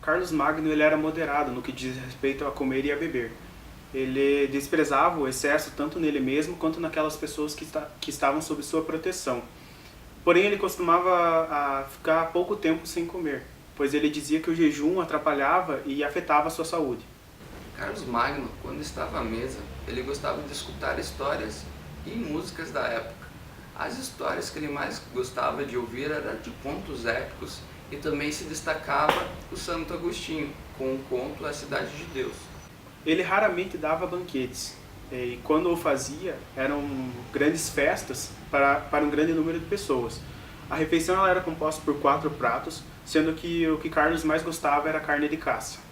Carlos Magno ele era moderado no que diz respeito a comer e a beber. Ele desprezava o excesso tanto nele mesmo quanto naquelas pessoas que estavam sob sua proteção. Porém, ele costumava ficar pouco tempo sem comer, pois ele dizia que o jejum atrapalhava e afetava a sua saúde. Carlos Magno, quando estava à mesa, ele gostava de escutar histórias e músicas da época. As histórias que ele mais gostava de ouvir eram de contos épicos e também se destacava o Santo Agostinho, com o conto A Cidade de Deus. Ele raramente dava banquetes, e quando o fazia, eram grandes festas para um grande número de pessoas. A refeição ela era composta por 4 pratos, sendo que o que Carlos mais gostava era carne de caça.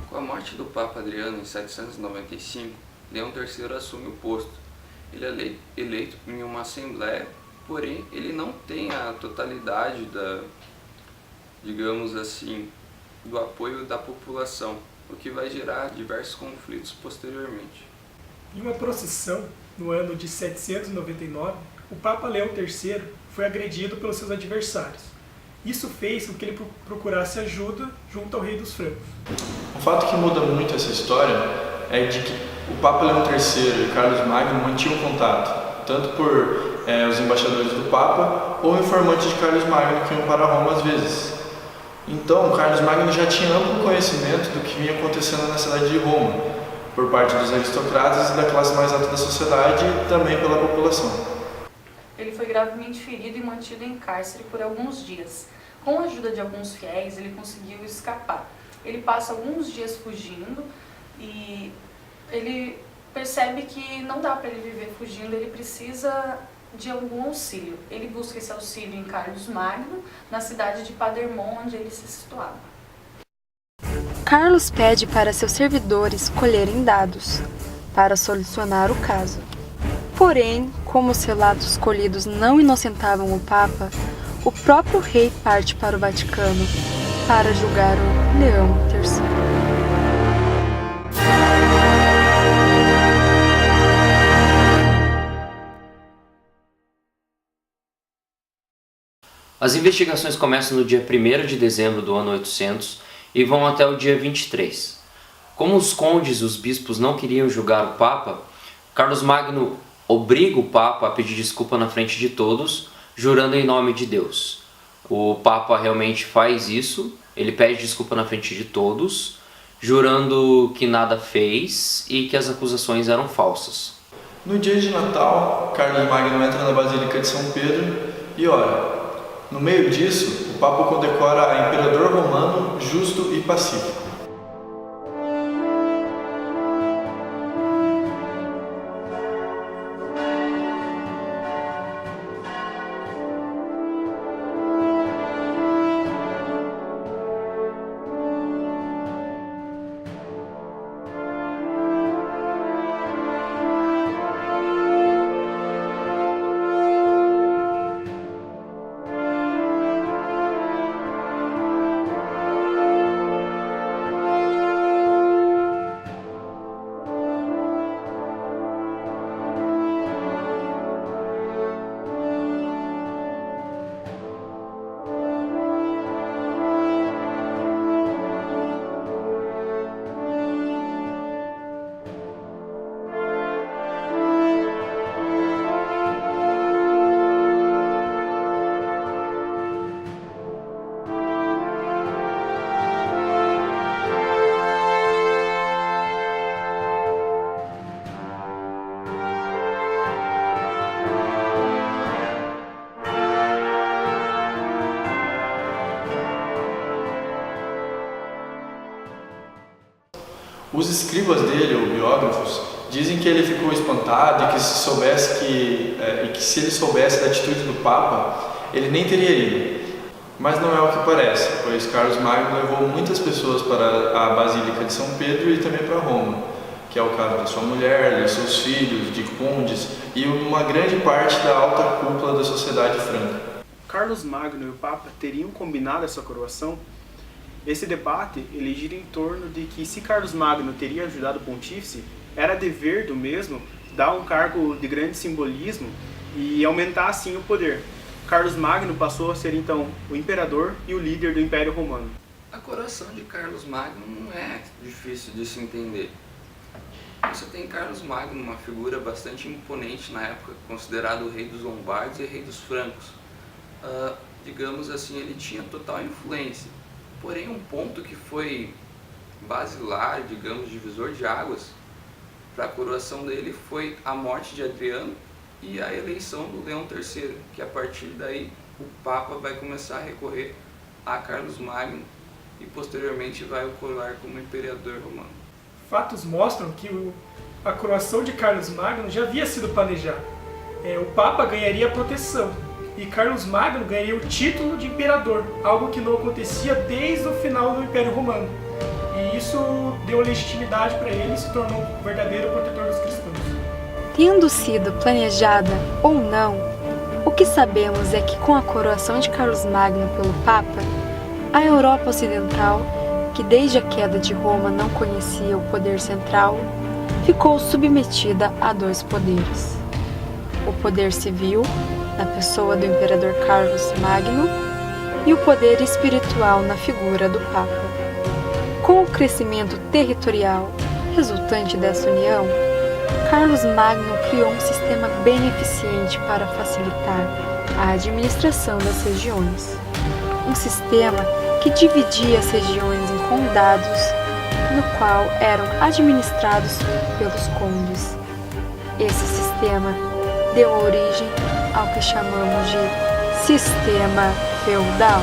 Com a morte do Papa Adriano em 795, Leão III assume o posto. Ele é eleito em uma assembleia, porém ele não tem a totalidade digamos assim, do apoio da população, o que vai gerar diversos conflitos posteriormente. Em uma procissão, no ano de 799, o Papa Leão III foi agredido pelos seus adversários. Isso fez com que ele procurasse ajuda junto ao rei dos francos. Um fato que muda muito essa história é de que o Papa Leão III e Carlos Magno mantinham contato, tanto por os embaixadores do Papa ou informantes de Carlos Magno que iam para Roma às vezes. Então, Carlos Magno já tinha amplo conhecimento do que vinha acontecendo na cidade de Roma, por parte dos aristocratas e da classe mais alta da sociedade e também pela população. Ele foi gravemente ferido e mantido em cárcere por alguns dias. Com a ajuda de alguns fiéis, ele conseguiu escapar. Ele passa alguns dias fugindo e ele percebe que não dá para ele viver fugindo, ele precisa de algum auxílio. Ele busca esse auxílio em Carlos Magno, na cidade de Paderborn, onde ele se situava. Carlos pede para seus servidores colherem dados para solucionar o caso. Porém, como os relatos colhidos não inocentavam o Papa, o próprio rei parte para o Vaticano para julgar o Leão III. As investigações começam no dia 1º de dezembro do ano 800 e vão até o dia 23. Como os condes e os bispos não queriam julgar o Papa, Carlos Magno obriga o Papa a pedir desculpa na frente de todos, jurando em nome de Deus. O Papa realmente faz isso, ele pede desculpa na frente de todos, jurando que nada fez e que as acusações eram falsas. No dia de Natal, Carlos Magno entra na Basílica de São Pedro e ora. No meio disso, o Papa condecora a imperador romano justo e pacífico. Os escribas dele, ou biógrafos, dizem que ele ficou espantado e que se ele soubesse da atitude do Papa, ele nem teria ido. Mas não é o que parece, pois Carlos Magno levou muitas pessoas para a Basílica de São Pedro e também para Roma, que é o caso da sua mulher, de seus filhos, de condes e uma grande parte da alta cúpula da sociedade franca. Carlos Magno e o Papa teriam combinado essa coroação? Esse debate ele gira em torno de que se Carlos Magno teria ajudado o pontífice, era dever do mesmo dar um cargo de grande simbolismo e aumentar assim o poder. Carlos Magno passou a ser então o imperador e o líder do Império Romano. A coroação de Carlos Magno não é difícil de se entender. Você tem Carlos Magno, uma figura bastante imponente na época, considerado o rei dos Lombardos e rei dos Francos. Digamos assim, ele tinha total influência. Porém, um ponto que foi basilar, digamos, divisor de águas para a coroação dele foi a morte de Adriano e a eleição do Leão III, que a partir daí o Papa vai começar a recorrer a Carlos Magno e posteriormente vai o coroar como imperador romano. Fatos mostram que a coroação de Carlos Magno já havia sido planejada. O Papa ganharia a proteção e Carlos Magno ganharia o título de imperador, algo que não acontecia desde o final do Império Romano. E isso deu legitimidade para ele e se tornou o verdadeiro protetor dos cristãos. Tendo sido planejada ou não, o que sabemos é que com a coroação de Carlos Magno pelo Papa, a Europa Ocidental, que desde a queda de Roma não conhecia o poder central, ficou submetida a dois poderes. O poder civil, na pessoa do imperador Carlos Magno, e o poder espiritual na figura do Papa. Com o crescimento territorial resultante dessa união, Carlos Magno criou um sistema bem eficiente para facilitar a administração das regiões. Um sistema que dividia as regiões em condados, no qual eram administrados pelos condes. Esse sistema deu origem ao que chamamos de sistema feudal.